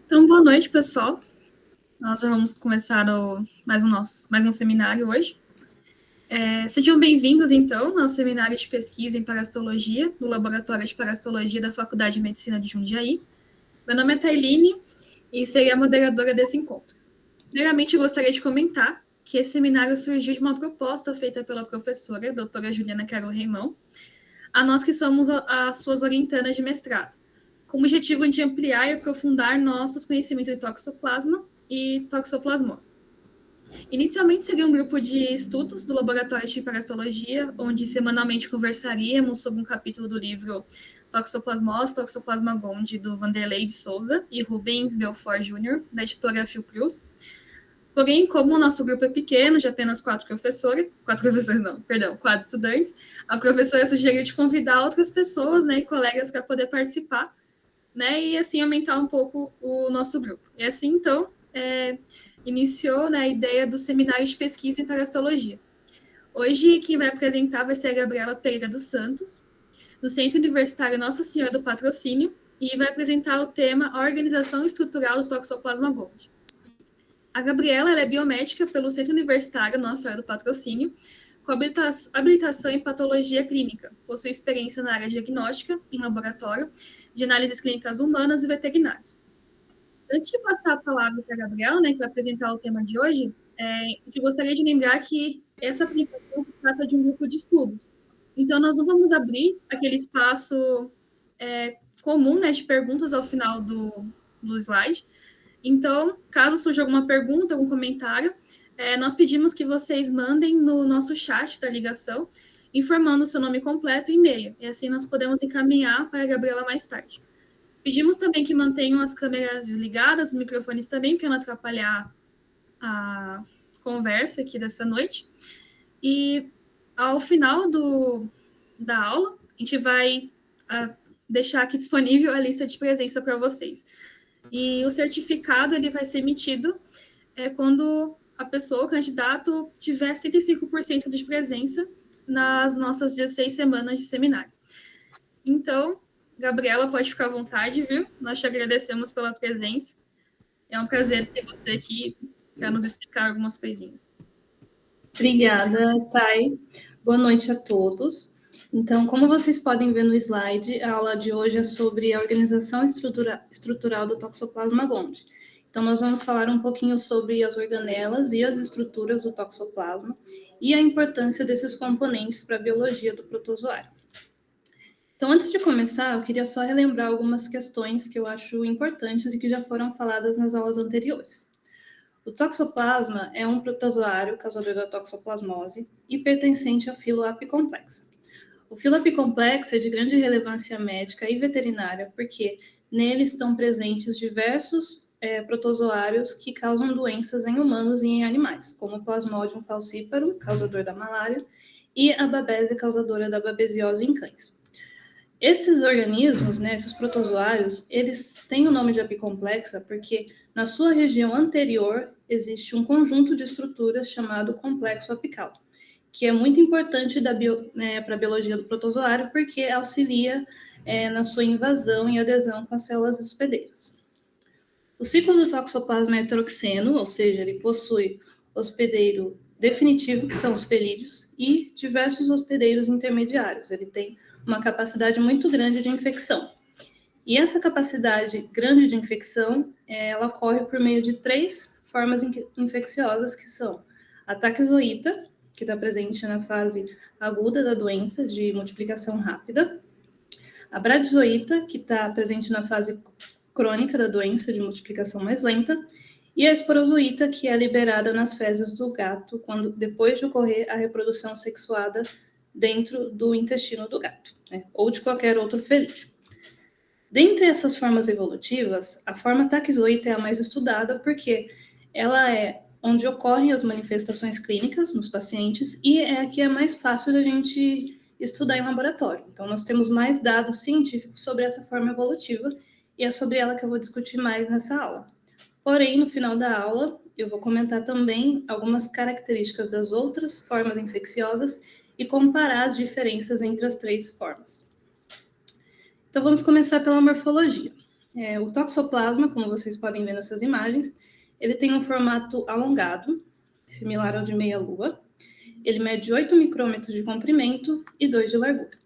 Então, boa noite, pessoal. Nós vamos começar mais um seminário hoje. Sejam bem-vindos, então, ao seminário de pesquisa em parasitologia, do Laboratório de Parasitologia da Faculdade de Medicina de Jundiaí. Meu nome é Tailine e serei a moderadora desse encontro. Primeiramente, eu gostaria de comentar que esse seminário surgiu de uma proposta feita pela professora, a doutora Juliana Carol Reimão, a nós que somos as suas orientandas de mestrado, com o objetivo de ampliar e aprofundar nossos conhecimentos de toxoplasma e toxoplasmose. Inicialmente seria um grupo de estudos do Laboratório de Parasitologia, onde semanalmente conversaríamos sobre um capítulo do livro Toxoplasmose, Toxoplasma gondii, do Vanderlei de Souza e Rubens Belfort Jr., da editora Fiocruz. Porém, como o nosso grupo é pequeno, de apenas 4 estudantes, a professora sugeriu de convidar outras pessoas, né, e colegas para poder participar, né, e assim aumentar um pouco o nosso grupo. E assim, então, iniciou, né, a ideia do seminário de pesquisa em parasitologia. Hoje, quem vai apresentar vai ser a Gabriela Pereira dos Santos, do Centro Universitário Nossa Senhora do Patrocínio, e vai apresentar o tema A Organização Estrutural do Toxoplasma gondii. A Gabriela é biomédica pelo Centro Universitário Nossa Senhora do Patrocínio, com habilitação em patologia clínica. Possui experiência na área diagnóstica, em laboratório, de análises clínicas humanas e veterinárias. Antes de passar a palavra para a Gabriela, né, que vai apresentar o tema de hoje, eu gostaria de lembrar que essa apresentação se trata de um grupo de estudos. Então, nós não vamos abrir aquele espaço comum, né, de perguntas ao final do slide. Então, caso surja alguma pergunta, algum comentário, nós pedimos que vocês mandem no nosso chat da ligação, informando o seu nome completo e e-mail. E assim nós podemos encaminhar para a Gabriela mais tarde. Pedimos também que mantenham as câmeras desligadas, os microfones também, para não atrapalhar a conversa aqui dessa noite. E ao final da aula, a gente vai deixar aqui disponível a lista de presença para vocês. E o certificado ele vai ser emitido quando a pessoa, o candidato, tiver 75% de presença nas nossas 16 semanas de seminário. Então, Gabriela, pode ficar à vontade, viu? Nós te agradecemos pela presença. É um prazer ter você aqui para nos explicar algumas coisinhas. Obrigada, Thay. Boa noite a todos. Então, como vocês podem ver no slide, a aula de hoje é sobre a organização estrutural do Toxoplasma gondii. Então, nós vamos falar um pouquinho sobre as organelas e as estruturas do toxoplasma e a importância desses componentes para a biologia do protozoário. Então, antes de começar, eu queria só relembrar algumas questões que eu acho importantes e que já foram faladas nas aulas anteriores. O toxoplasma é um protozoário causador da toxoplasmose e pertencente ao filo Apicomplexa. O filo Apicomplexa é de grande relevância médica e veterinária porque nele estão presentes diversos protozoários que causam doenças em humanos e em animais, como o Plasmodium falciparum, causador da malária, e a babese, causadora da babesiose em cães. Esses organismos, né, esses protozoários, eles têm o nome de apicomplexa porque na sua região anterior existe um conjunto de estruturas chamado complexo apical, que é muito importante para a biologia do protozoário porque auxilia na sua invasão e adesão com as células hospedeiras. O ciclo do toxoplasma é heteroxeno, ou seja, ele possui hospedeiro definitivo, que são os felídeos, e diversos hospedeiros intermediários. Ele tem uma capacidade muito grande de infecção. E essa capacidade grande de infecção, ela ocorre por meio de 3 formas infecciosas, que são a taquizoíta, que está presente na fase aguda da doença, de multiplicação rápida, a bradizoíta, que está presente na fase crônica da doença, de multiplicação mais lenta, e a esporozoíta, que é liberada nas fezes do gato, depois de ocorrer a reprodução sexuada dentro do intestino do gato, né, ou de qualquer outro felídeo. Dentre essas formas evolutivas, a forma taquizoíta é a mais estudada porque ela é onde ocorrem as manifestações clínicas nos pacientes e é a que é mais fácil da gente estudar em laboratório. Então, nós temos mais dados científicos sobre essa forma evolutiva e é sobre ela que eu vou discutir mais nessa aula. Porém, no final da aula, eu vou comentar também algumas características das outras formas infecciosas e comparar as diferenças entre as 3 formas. Então, vamos começar pela morfologia. O toxoplasma, como vocês podem ver nessas imagens, ele tem um formato alongado, similar ao de meia-lua. Ele mede 8 micrômetros de comprimento e 2 de largura.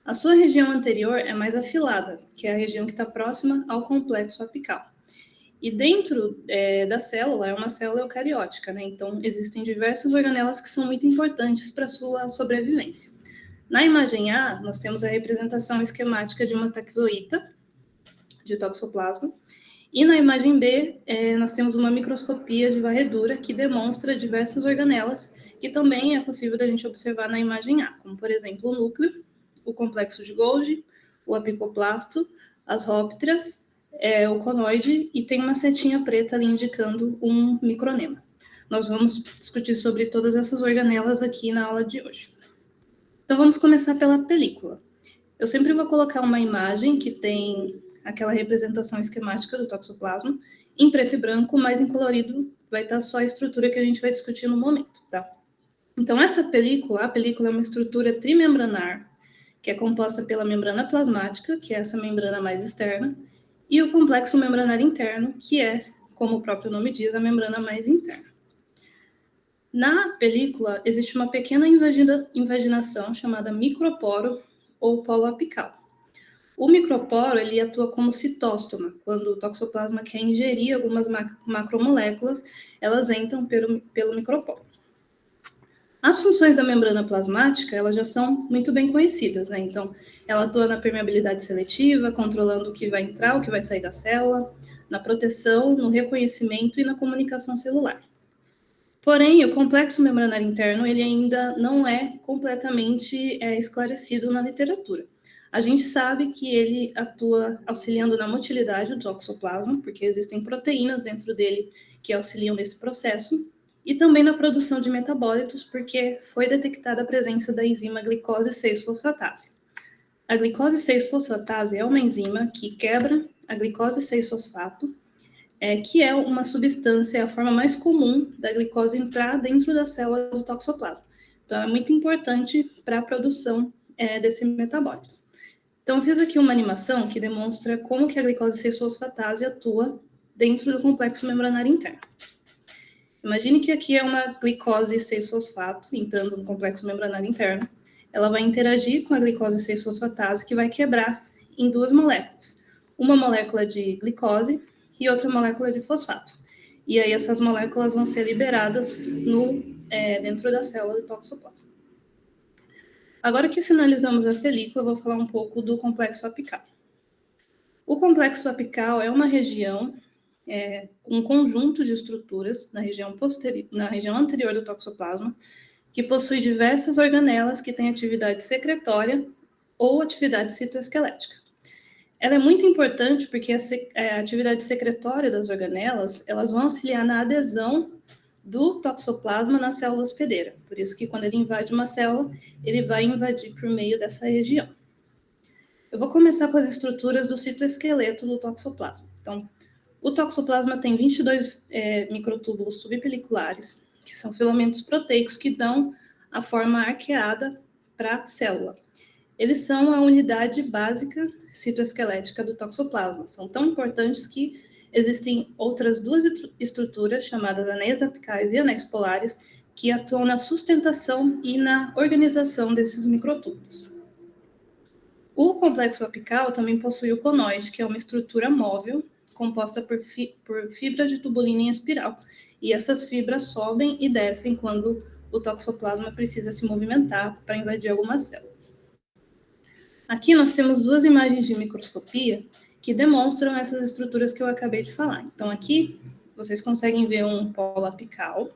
A sua região anterior é mais afilada, que é a região que está próxima ao complexo apical. E dentro da célula, é uma célula eucariótica, né? Então, existem diversas organelas que são muito importantes para a sua sobrevivência. Na imagem A, nós temos a representação esquemática de uma taxoíta, de toxoplasma, e na imagem B, nós temos uma microscopia de varredura que demonstra diversas organelas que também é possível da gente observar na imagem A, como, por exemplo, o núcleo, o complexo de Golgi, o apicoplasto, as rópteras, o conoide, e tem uma setinha preta ali indicando um micronema. Nós vamos discutir sobre todas essas organelas aqui na aula de hoje. Então, vamos começar pela película. Eu sempre vou colocar uma imagem que tem aquela representação esquemática do toxoplasma em preto e branco, mas em colorido vai estar só a estrutura que a gente vai discutir no momento, tá? Então, essa película, a película é uma estrutura trimembranar, que é composta pela membrana plasmática, que é essa membrana mais externa, e o complexo membranar interno, que é, como o próprio nome diz, a membrana mais interna. Na película, existe uma pequena invaginação chamada microporo ou polo apical. O microporo, ele atua como citóstoma. Quando o toxoplasma quer ingerir algumas macromoléculas, elas entram pelo microporo. As funções da membrana plasmática, elas já são muito bem conhecidas, né? Então, ela atua na permeabilidade seletiva, controlando o que vai entrar, o que vai sair da célula, na proteção, no reconhecimento e na comunicação celular. Porém, o complexo membranar interno, ele ainda não é completamente esclarecido na literatura. A gente sabe que ele atua auxiliando na motilidade do toxoplasma, porque existem proteínas dentro dele que auxiliam nesse processo, e também na produção de metabólitos, porque foi detectada a presença da enzima glicose 6-fosfatase. A glicose 6-fosfatase é uma enzima que quebra a glicose 6-fosfato, que é uma substância, a forma mais comum da glicose entrar dentro da célula do toxoplasma. Então, é muito importante para a produção desse metabólito. Então, eu fiz aqui uma animação que demonstra como que a glicose 6-fosfatase atua dentro do complexo membranar interno. Imagine que aqui é uma glicose 6-fosfato entrando no complexo membranar interno. Ela vai interagir com a glicose 6-fosfatase, que vai quebrar em 2 moléculas. Uma molécula de glicose e outra molécula de fosfato. E aí essas moléculas vão ser liberadas dentro da célula do toxoplasma. Agora que finalizamos a película, eu vou falar um pouco do complexo apical. O complexo apical é uma região, um conjunto de estruturas na região anterior do toxoplasma, que possui diversas organelas que têm atividade secretória ou atividade citoesquelética. Ela é muito importante porque a atividade secretória das organelas, elas vão auxiliar na adesão do toxoplasma na célula hospedeira. Por isso que quando ele invade uma célula, ele vai invadir por meio dessa região. Eu vou começar com as estruturas do citoesqueleto do toxoplasma. Então, o toxoplasma tem 22 microtúbulos subpeliculares, que são filamentos proteicos que dão a forma arqueada para a célula. Eles são a unidade básica citoesquelética do toxoplasma. São tão importantes que existem outras 2 estruturas, chamadas anéis apicais e anéis polares, que atuam na sustentação e na organização desses microtúbulos. O complexo apical também possui o conoide, que é uma estrutura móvel, composta por fibras de tubulina em espiral. E essas fibras sobem e descem quando o toxoplasma precisa se movimentar para invadir alguma célula. Aqui nós temos 2 imagens de microscopia que demonstram essas estruturas que eu acabei de falar. Então, aqui vocês conseguem ver um polo apical.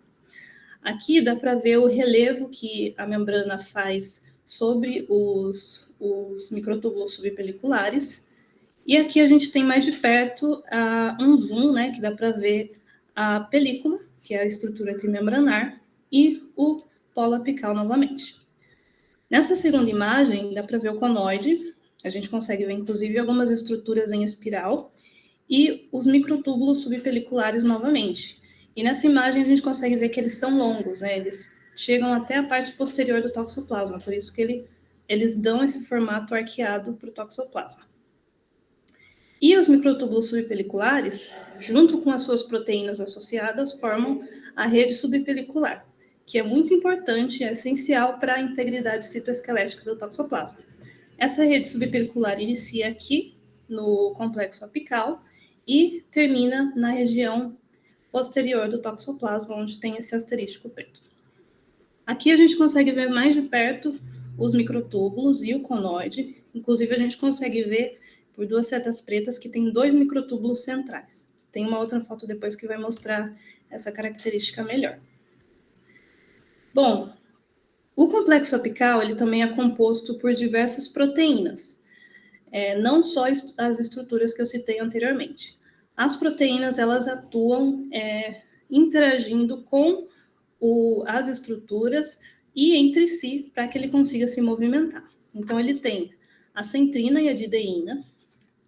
Aqui dá para ver o relevo que a membrana faz sobre os microtúbulos subpeliculares. E aqui a gente tem mais de perto um zoom, né, que dá para ver a película, que é a estrutura trimembranar, e o polo apical novamente. Nessa segunda imagem, dá para ver o conoide, A gente consegue ver, inclusive, algumas estruturas em espiral e os microtúbulos subpeliculares novamente. E nessa imagem a gente consegue ver que eles são longos, né? Eles chegam até a parte posterior do toxoplasma, por isso que eles dão esse formato arqueado para o toxoplasma. E os microtúbulos subpeliculares, junto com as suas proteínas associadas, formam a rede subpelicular, que é muito importante e é essencial para a integridade citoesquelética do toxoplasma. Essa rede subpelicular inicia aqui, no complexo apical, e termina na região posterior do toxoplasma, onde tem esse asterístico preto. Aqui a gente consegue ver mais de perto os microtúbulos e o conoide. Inclusive, a gente consegue ver por 2 setas pretas que tem 2 microtúbulos centrais. Tem uma outra foto depois que vai mostrar essa característica melhor. Bom, o complexo apical ele também é composto por diversas proteínas, não só as estruturas que eu citei anteriormente. As proteínas elas atuam interagindo com as estruturas e entre si para que ele consiga se movimentar. Então, ele tem a centrina e a dideína.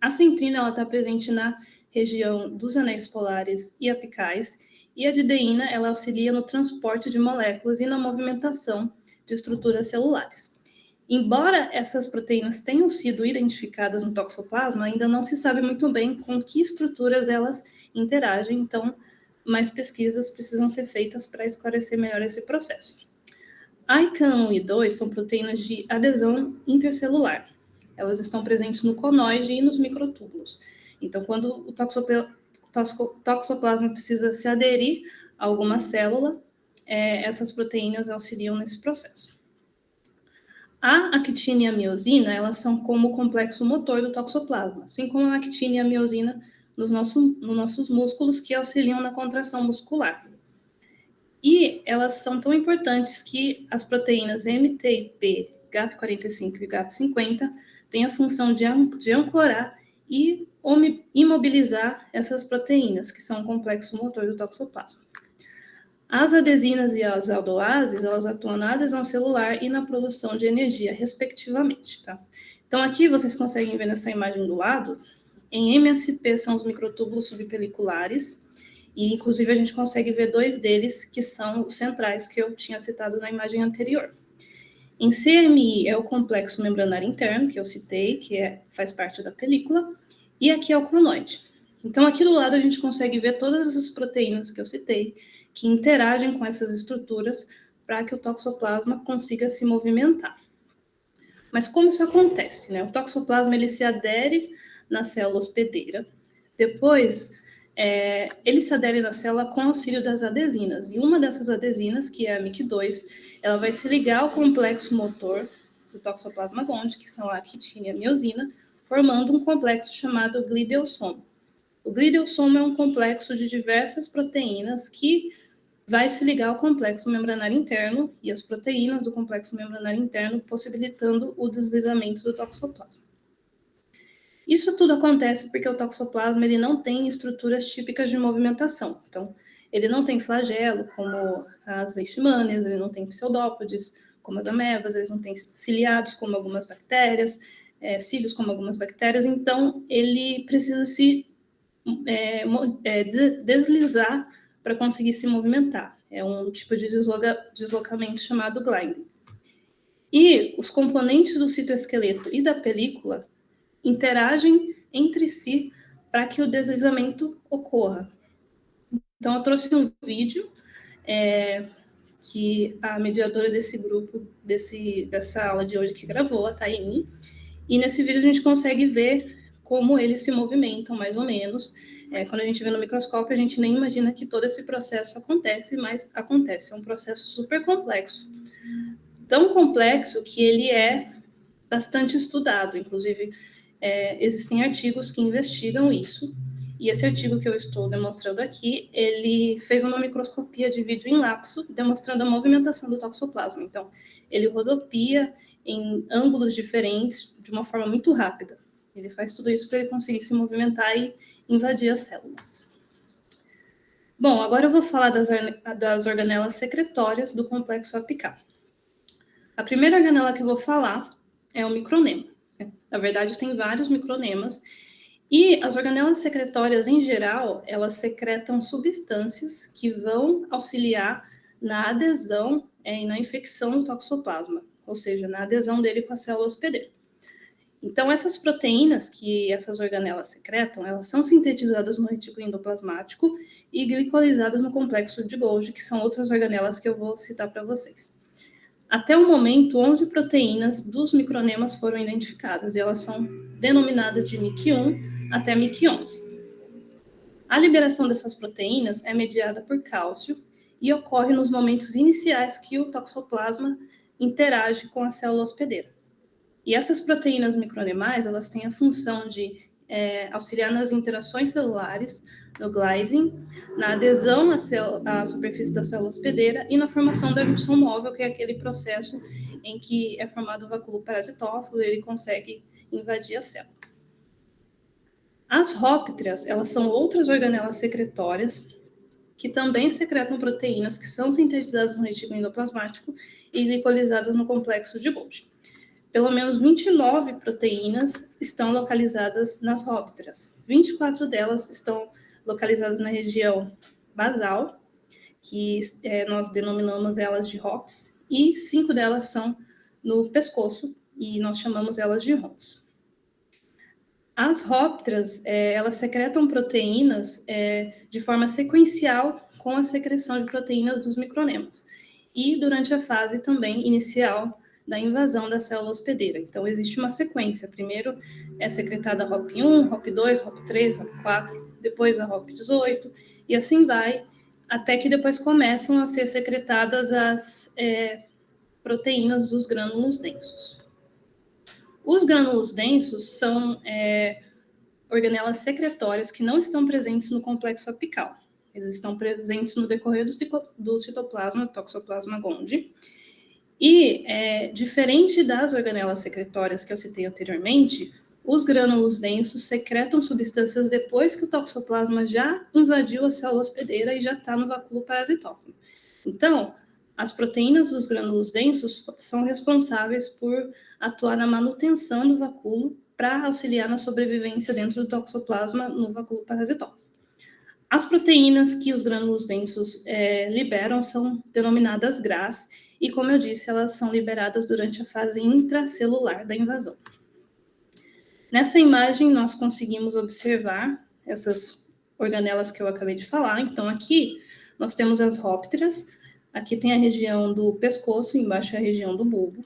A centrina ela está presente na região dos anéis polares e apicais, e a dideína ela auxilia no transporte de moléculas e na movimentação de estruturas celulares. Embora essas proteínas tenham sido identificadas no toxoplasma, ainda não se sabe muito bem com que estruturas elas interagem, então mais pesquisas precisam ser feitas para esclarecer melhor esse processo. A ICAM 1 e 2 são proteínas de adesão intercelular. Elas estão presentes no conoide e nos microtúbulos. Então, quando o toxoplasma precisa se aderir a alguma célula, essas proteínas auxiliam nesse processo. A actina e a miosina, elas são como o complexo motor do toxoplasma, assim como a actina e a miosina nos nossos músculos, que auxiliam na contração muscular. E elas são tão importantes que as proteínas MTIP, GAP45 e GAP50 têm a função de ancorar e imobilizar essas proteínas, que são o complexo motor do toxoplasma. As adesinas e as aldoases, elas atuam na adesão celular e na produção de energia, respectivamente, tá? Então, aqui vocês conseguem ver nessa imagem do lado, em MSP são os microtúbulos subpeliculares, e inclusive a gente consegue ver 2 deles, que são os centrais, que eu tinha citado na imagem anterior. Em CMI é o complexo membranário interno, que eu citei, que faz parte da película, e aqui é o conoide. Então, aqui do lado a gente consegue ver todas essas proteínas que eu citei, que interagem com essas estruturas para que o toxoplasma consiga se movimentar. Mas como isso acontece, né? O toxoplasma ele se adere na célula hospedeira, depois ele se adere na célula com auxílio das adesinas, e uma dessas adesinas, que é a MIC2, ela vai se ligar ao complexo motor do Toxoplasma gondii, que são a actina e a miosina, formando um complexo chamado glidelsomo. O glidelsomo é um complexo de diversas proteínas que vai se ligar ao complexo membranário interno e as proteínas do complexo membranário interno, possibilitando o deslizamento do toxoplasma. Isso tudo acontece porque o toxoplasma ele não tem estruturas típicas de movimentação. Então, ele não tem flagelo, como as leishmanias, ele não tem pseudópodes, como as amebas, eles não têm ciliados, como algumas bactérias, cílios, como algumas bactérias. Então, ele precisa se deslizar para conseguir se movimentar. É um tipo de deslocamento chamado gliding. E os componentes do citoesqueleto e da película interagem entre si para que o deslizamento ocorra. Então, eu trouxe um vídeo que a mediadora desse grupo, dessa aula de hoje que gravou, a Taine, e nesse vídeo a gente consegue ver como eles se movimentam, mais ou menos. Quando a gente vê no microscópio, a gente nem imagina que todo esse processo acontece, mas acontece. É um processo super complexo. Tão complexo que ele é bastante estudado, inclusive existem artigos que investigam isso, e esse artigo que eu estou demonstrando aqui, ele fez uma microscopia de vídeo em lapso, demonstrando a movimentação do toxoplasma. Então, ele rodopia em ângulos diferentes, de uma forma muito rápida. Ele faz tudo isso para ele conseguir se movimentar e invadir as células. Bom, agora eu vou falar das organelas secretórias do complexo apical. A primeira organela que eu vou falar é o micronema. Na verdade, tem vários micronemas. E as organelas secretórias, em geral, elas secretam substâncias que vão auxiliar na adesão e na infecção do toxoplasma, ou seja, na adesão dele com a célula hospedeira. Então, essas proteínas que essas organelas secretam, elas são sintetizadas no retículo endoplasmático e glicolizadas no complexo de Golgi, que são outras organelas que eu vou citar para vocês. Até o momento, 11 proteínas dos micronemas foram identificadas, e elas são denominadas de MIC1 até MIC11. A liberação dessas proteínas é mediada por cálcio e ocorre nos momentos iniciais que o toxoplasma interage com a célula hospedeira. E essas proteínas micronemais, elas têm a função de auxiliar nas interações celulares, no gliding, na adesão à superfície da célula hospedeira e na formação da junção móvel, que é aquele processo em que é formado o vacúolo parasitófilo e ele consegue invadir a célula. As rópteras, elas são outras organelas secretórias que também secretam proteínas que são sintetizadas no retículo endoplasmático e glicolizadas no complexo de Golgi. Pelo menos 29 proteínas estão localizadas nas rópteras. 24 delas estão localizadas na região basal, que nós denominamos elas de HOPS, e 5 delas são no pescoço, e nós chamamos elas de ROMs. As rópteras, elas secretam proteínas de forma sequencial com a secreção de proteínas dos micronemas, e durante a fase também inicial da invasão da célula hospedeira. Então, existe uma sequência. Primeiro é secretada a HOP1, HOP2, HOP3, HOP4, depois a HOP18, e assim vai, até que depois começam a ser secretadas as proteínas dos grânulos densos. Os grânulos densos são organelas secretórias que não estão presentes no complexo apical. Eles estão presentes no decorrer do citoplasma, toxoplasma gondii. E, diferente das organelas secretórias que eu citei anteriormente, os grânulos densos secretam substâncias depois que o toxoplasma já invadiu a célula hospedeira e já está no vacúolo parasitófilo. Então, as proteínas dos grânulos densos são responsáveis por atuar na manutenção do vacúolo para auxiliar na sobrevivência dentro do toxoplasma no vacúolo parasitófilo. As proteínas que os grânulos densos liberam são denominadas GRAS, e, como eu disse, elas são liberadas durante a fase intracelular da invasão. Nessa imagem, nós conseguimos observar essas organelas que eu acabei de falar. Então, aqui nós temos as rópteras, aqui tem a região do pescoço, embaixo é a região do bulbo.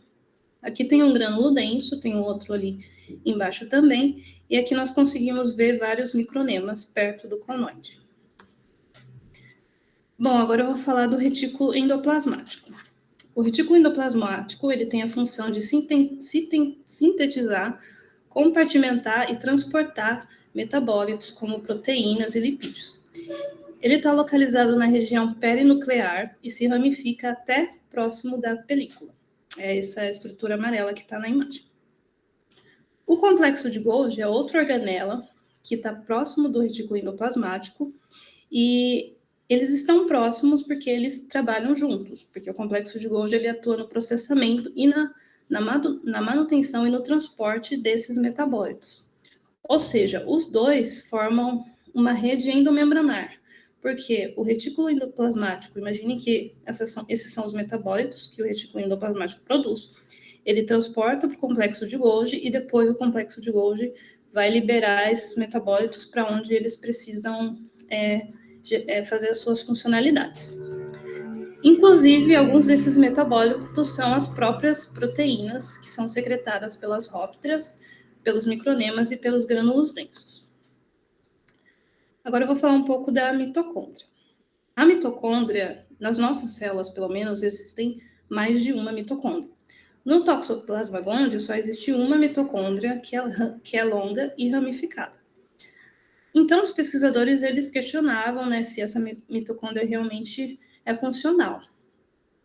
Aqui tem um grânulo denso, tem um outro ali embaixo também, e aqui nós conseguimos ver vários micronemas perto do conoide. Bom, agora eu vou falar do retículo endoplasmático. O retículo endoplasmático, ele tem a função de sintetizar, compartimentar e transportar metabólitos como proteínas e lipídios. Ele está localizado na região perinuclear e se ramifica até próximo da película. É essa estrutura amarela que está na imagem. O complexo de Golgi é outra organela que está próximo do retículo endoplasmático e eles estão próximos porque eles trabalham juntos, porque o complexo de Golgi ele atua no processamento e na manutenção e no transporte desses metabólitos. Ou seja, os dois formam uma rede endomembranar, porque o retículo endoplasmático, imagine que esses são os metabólitos que o retículo endoplasmático produz, ele transporta para o complexo de Golgi e depois o complexo de Golgi vai liberar esses metabólitos para onde eles precisam fazer as suas funcionalidades. Inclusive, alguns desses metabólitos são as próprias proteínas que são secretadas pelas rópteras, pelos micronemas e pelos grânulos densos. Agora eu vou falar um pouco da mitocôndria. A mitocôndria, nas nossas células, pelo menos, existem mais de uma mitocôndria. No Toxoplasma gondii só existe uma mitocôndria que é longa e ramificada. Então, os pesquisadores eles questionavam, né, se essa mitocôndria realmente é funcional.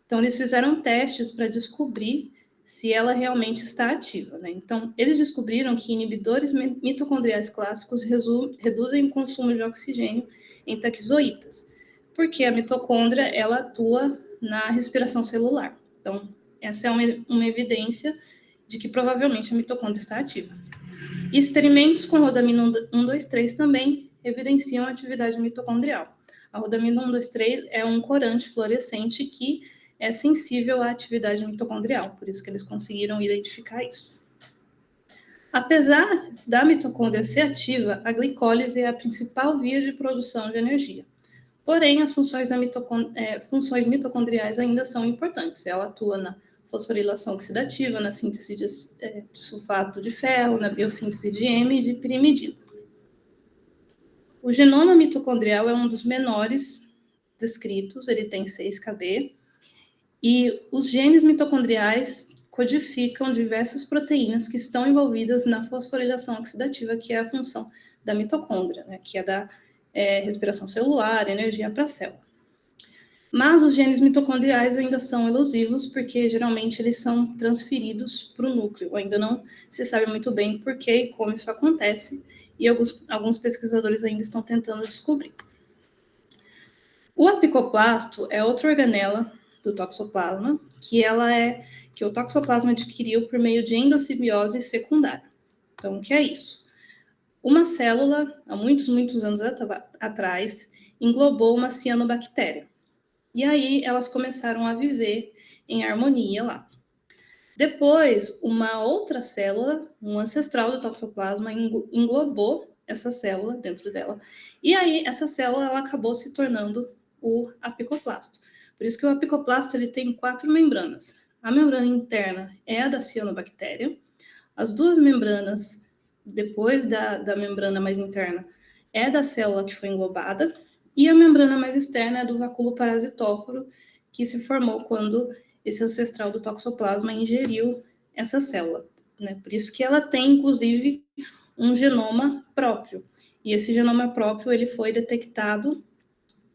Então, eles fizeram testes para descobrir se ela realmente está ativa, né? Então, eles descobriram que inibidores mitocondriais clássicos reduzem o consumo de oxigênio em taquizoítas, porque a mitocôndria ela atua na respiração celular. Então, essa é uma evidência de que provavelmente a mitocôndria está ativa. E experimentos com rodamina 1,2,3 também evidenciam a atividade mitocondrial. A rodamina 1,2,3 é um corante fluorescente que é sensível à atividade mitocondrial, por isso que eles conseguiram identificar isso. Apesar da mitocôndria ser ativa, a glicólise é a principal via de produção de energia. Porém, as funções mitocondriais ainda são importantes. Ela atua na fosforilação oxidativa, na síntese de sulfato de ferro, na biossíntese de heme e de pirimidina. O genoma mitocondrial é um dos menores descritos, ele tem 6 kb, e os genes mitocondriais codificam diversas proteínas que estão envolvidas na fosforilação oxidativa, que é a função da mitocôndria, né, que é da respiração celular, energia para a célula. Mas os genes mitocondriais ainda são elusivos, porque geralmente eles são transferidos para o núcleo. Ainda não se sabe muito bem por que e como isso acontece, e alguns pesquisadores ainda estão tentando descobrir. O apicoplasto é outra organela do toxoplasma, que o toxoplasma adquiriu por meio de endossimbiose secundária. Então, o que é isso? Uma célula, há muitos anos atrás, englobou uma cianobactéria. E aí elas começaram a viver em harmonia lá. Depois, uma outra célula, um ancestral do toxoplasma, englobou essa célula dentro dela. E aí essa célula ela acabou se tornando o apicoplasto. Por isso que o apicoplasto ele tem 4 membranas. A membrana interna é a da cianobactéria. As 2 membranas, depois da membrana mais interna, é da célula que foi englobada. E a membrana mais externa é do vacúolo parasitóforo, que se formou quando esse ancestral do toxoplasma ingeriu essa célula, né? Por isso que ela tem, inclusive, um genoma próprio. E esse genoma próprio ele foi detectado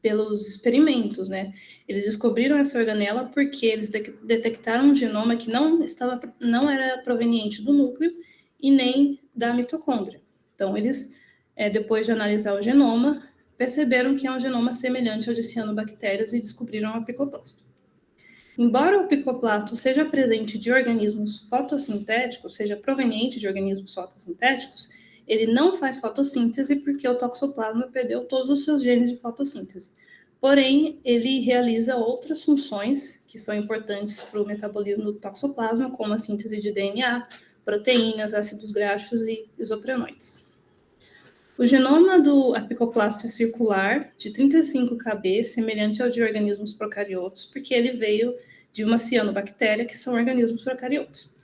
pelos experimentos, né? Eles descobriram essa organela porque eles detectaram um genoma que não era proveniente do núcleo e nem da mitocôndria. Então, eles, depois de analisar o genoma, perceberam que é um genoma semelhante ao de cianobactérias e descobriram o apicoplasto. Embora o apicoplasto seja presente de organismos fotossintéticos, seja proveniente de organismos fotossintéticos, ele não faz fotossíntese porque o toxoplasma perdeu todos os seus genes de fotossíntese. Porém, ele realiza outras funções que são importantes para o metabolismo do toxoplasma, como a síntese de DNA, proteínas, ácidos graxos e isoprenoides. O genoma do apicoplasto é circular, de 35 kb, semelhante ao de organismos procariotos, porque ele veio de uma cianobactéria, que são organismos procariotos.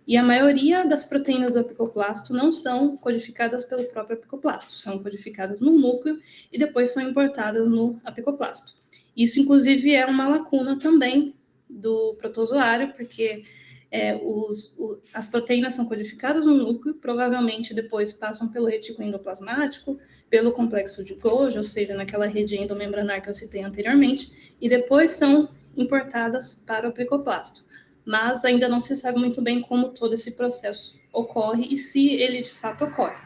E a maioria das proteínas do apicoplasto não são codificadas pelo próprio apicoplasto, são codificadas no núcleo e depois são importadas no apicoplasto. Isso, inclusive, é uma lacuna também do protozoário, porque as proteínas são codificadas no núcleo, provavelmente depois passam pelo retículo endoplasmático, pelo complexo de Golgi, ou seja, naquela rede endomembranar que eu citei anteriormente, e depois são importadas para o apicoplasto. Mas ainda não se sabe muito bem como todo esse processo ocorre e se ele de fato ocorre.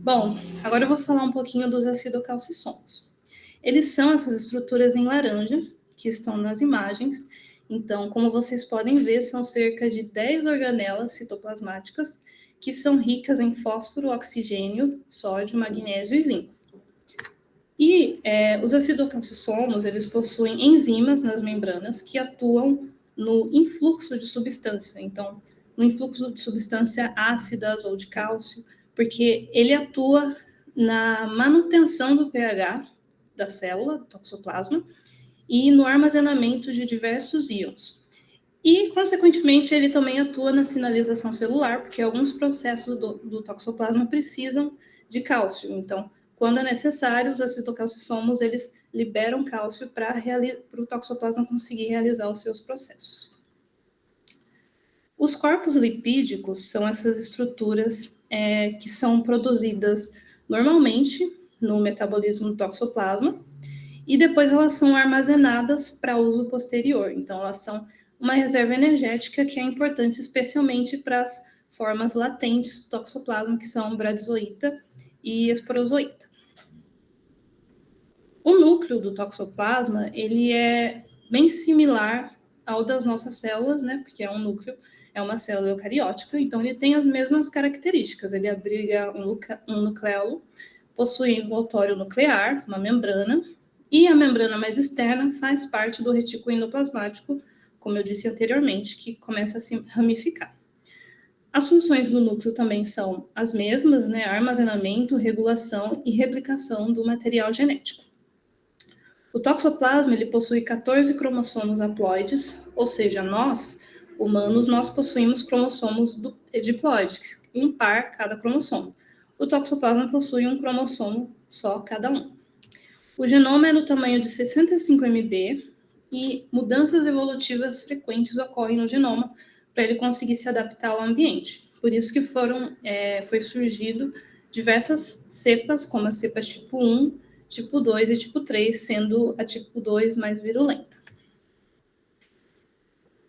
Bom, agora eu vou falar um pouquinho dos acidocalcissomos. Eles são essas estruturas em laranja que estão nas imagens. Então, como vocês podem ver, são cerca de 10 organelas citoplasmáticas que são ricas em fósforo, oxigênio, sódio, magnésio e zinco. E os acidocalcissomos, eles possuem enzimas nas membranas que atuam no influxo de substância. Então, no influxo de substância ácidas ou de cálcio, porque ele atua na manutenção do pH da célula, do toxoplasma, e no armazenamento de diversos íons. E, consequentemente, ele também atua na sinalização celular, porque alguns processos do toxoplasma precisam de cálcio. Então, quando é necessário, os acidocalcissomos, eles liberam cálcio para o toxoplasma conseguir realizar os seus processos. Os corpos lipídicos são essas estruturas que são produzidas normalmente no metabolismo do toxoplasma, e depois elas são armazenadas para uso posterior. Então, elas são uma reserva energética que é importante especialmente para as formas latentes do toxoplasma, que são bradizoíta e esporozoíta. O núcleo do toxoplasma, ele é bem similar ao das nossas células, né? Porque é um núcleo, é uma célula eucariótica, então ele tem as mesmas características. Ele abriga um nucleolo, possui envoltório nuclear, uma membrana, e a membrana mais externa faz parte do retículo endoplasmático, como eu disse anteriormente, que começa a se ramificar. As funções do núcleo também são as mesmas, né? Armazenamento, regulação e replicação do material genético. O toxoplasma ele possui 14 cromossomos haploides, ou seja, nós, humanos, nós possuímos cromossomos diploides, um par cada cromossomo. O toxoplasma possui um cromossomo só cada um. O genoma é do tamanho de 65 mb e mudanças evolutivas frequentes ocorrem no genoma para ele conseguir se adaptar ao ambiente. Por isso que foi surgido diversas cepas, como as cepas tipo 1, tipo 2 e tipo 3, sendo a tipo 2 mais virulenta.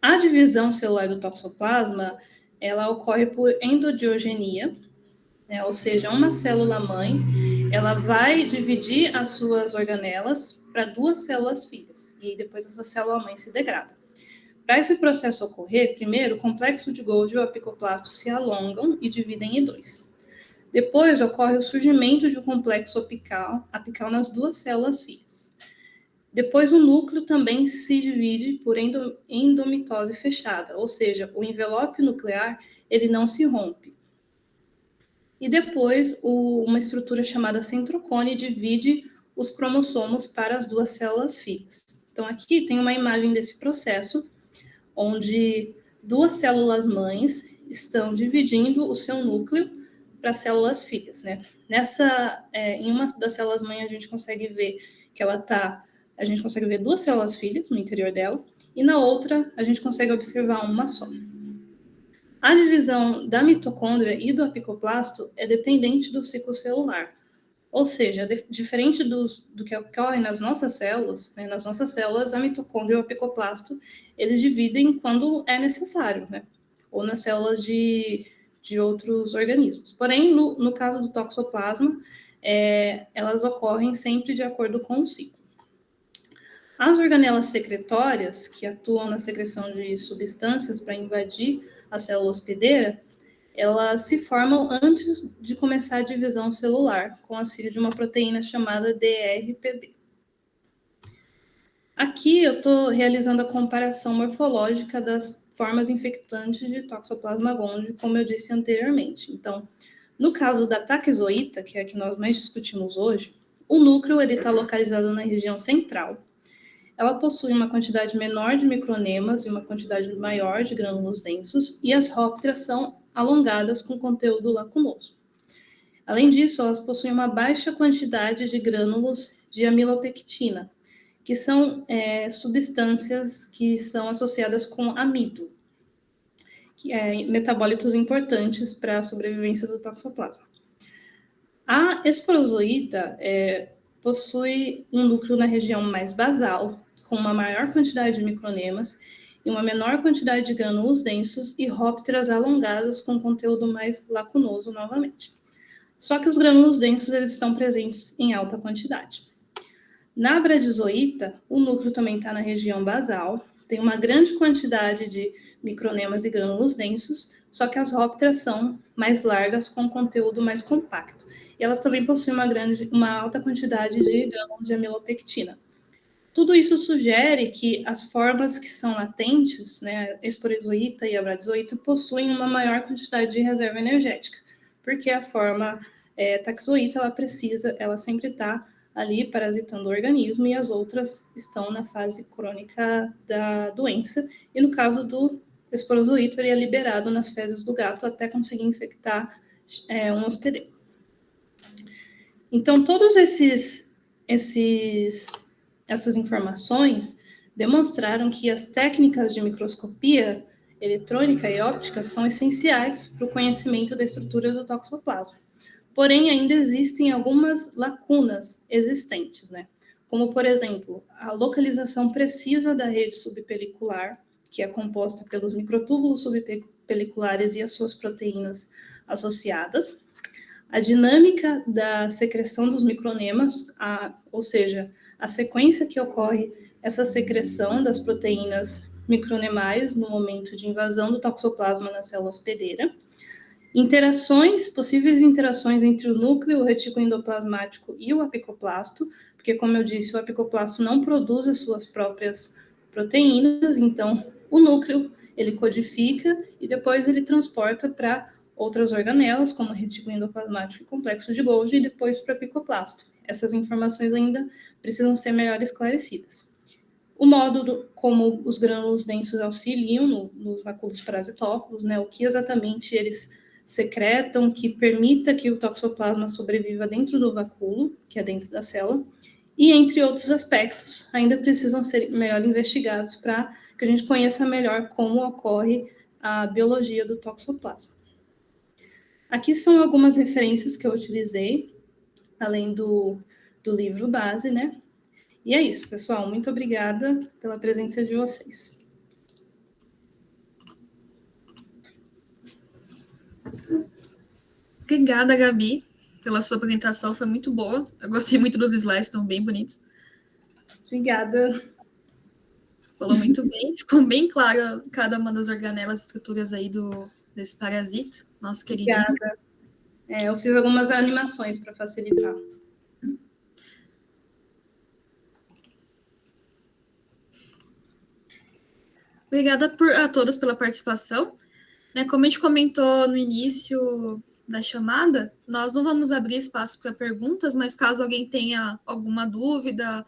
A divisão celular do toxoplasma, ela ocorre por endodiogenia, né? Ou seja, uma célula-mãe, ela vai dividir as suas organelas para 2 células filhas, e depois essa célula-mãe se degrada. Para esse processo ocorrer, primeiro, o complexo de Golgi e o apicoplasto se alongam e dividem em 2. Depois, ocorre o surgimento de um complexo apical nas 2 células filhas. Depois, o núcleo também se divide por endomitose fechada, ou seja, o envelope nuclear ele não se rompe. E depois, uma estrutura chamada centrocone divide os cromossomos para as 2 células filhas. Então, aqui tem uma imagem desse processo, onde 2 células mães estão dividindo o seu núcleo para células filhas, né? Em uma das células mães a gente consegue ver que a gente consegue ver 2 células filhas no interior dela, e na outra a gente consegue observar uma só. A divisão da mitocôndria e do apicoplasto é dependente do ciclo celular, ou seja, diferente do que ocorre nas nossas células, né? Nas nossas células, a mitocôndria e o apicoplasto, eles dividem quando é necessário, né? Ou nas células de outros organismos. Porém, no caso do toxoplasma, elas ocorrem sempre de acordo com o ciclo. As organelas secretórias, que atuam na secreção de substâncias para invadir a célula hospedeira, elas se formam antes de começar a divisão celular, com auxílio de uma proteína chamada DRPB. Aqui eu estou realizando a comparação morfológica das formas infectantes de Toxoplasma gondii, como eu disse anteriormente. Então, no caso da taxoíta, que é a que nós mais discutimos hoje, o núcleo está localizado na região central. Ela possui uma quantidade menor de micronemas e uma quantidade maior de grânulos densos, e as rópteras são alongadas com conteúdo lacunoso. Além disso, elas possuem uma baixa quantidade de grânulos de amilopectina, que são substâncias que são associadas com amido, que é metabólitos importantes para a sobrevivência do toxoplasma. A esporozoíta possui um núcleo na região mais basal, com uma maior quantidade de micronemas e uma menor quantidade de grânulos densos e rópteras alongadas com conteúdo mais lacunoso novamente. Só que os grânulos densos eles estão presentes em alta quantidade. Na bradizoíta, o núcleo também está na região basal, tem uma grande quantidade de micronemas e grânulos densos, só que as rópteras são mais largas com conteúdo mais compacto. E elas também possuem uma alta quantidade de grânulos de amilopectina. Tudo isso sugere que as formas que são latentes, né, a esporozoíta e a bradizoíta, possuem uma maior quantidade de reserva energética, porque a forma taxoíta, ela sempre está ali parasitando o organismo, e as outras estão na fase crônica da doença, e no caso do esporozoíta, ele é liberado nas fezes do gato até conseguir infectar um hospedeiro. Então, todos essas informações demonstraram que as técnicas de microscopia eletrônica e óptica são essenciais para o conhecimento da estrutura do toxoplasma. Porém, ainda existem algumas lacunas existentes, né? Como, por exemplo, a localização precisa da rede subpelicular, que é composta pelos microtúbulos subpeliculares e as suas proteínas associadas, a dinâmica da secreção dos micronemas, ou seja, a sequência que ocorre essa secreção das proteínas micronemais no momento de invasão do toxoplasma na célula hospedeira. Possíveis interações entre o núcleo, o retículo endoplasmático e o apicoplasto, porque, como eu disse, o apicoplasto não produz as suas próprias proteínas, então o núcleo ele codifica e depois ele transporta para outras organelas, como o retículo endoplasmático e complexo de Golgi, e depois para o apicoplasto. Essas informações ainda precisam ser melhor esclarecidas. O modo como os grânulos densos auxiliam nos vacúolos parasitófilos, né, o que exatamente eles secretam que permita que o toxoplasma sobreviva dentro do vacúolo, que é dentro da célula, e entre outros aspectos, ainda precisam ser melhor investigados para que a gente conheça melhor como ocorre a biologia do toxoplasma. Aqui são algumas referências que eu utilizei, além do livro base, né? E é isso, pessoal. Muito obrigada pela presença de vocês. Obrigada, Gabi, pela sua apresentação, foi muito boa. Eu gostei muito dos slides, estão bem bonitos. Obrigada. Falou muito bem, ficou bem clara cada uma das organelas e estruturas aí desse parasito, nosso queridinho. Obrigada. Eu fiz algumas animações para facilitar. Obrigada a todos pela participação. Como a gente comentou no início da chamada, nós não vamos abrir espaço para perguntas, mas caso alguém tenha alguma dúvida,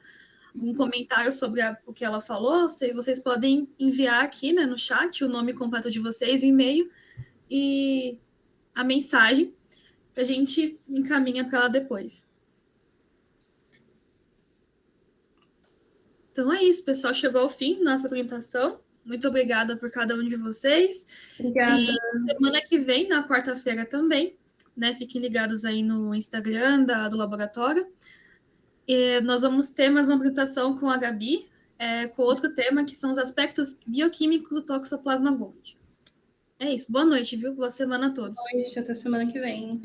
algum comentário sobre o que ela falou, vocês podem enviar aqui, né, no chat o nome completo de vocês, o e-mail e a mensagem, a gente encaminha para ela depois. Então é isso, pessoal, chegou ao fim da nossa apresentação. Muito obrigada por cada um de vocês. Obrigada. E semana que vem, na quarta-feira também, né? Fiquem ligados aí no Instagram do laboratório. E nós vamos ter mais uma apresentação com a Gabi, com outro tema, que são os aspectos bioquímicos do Toxoplasma Gondii. É isso. Boa noite, viu? Boa semana a todos. Boa noite, até semana que vem.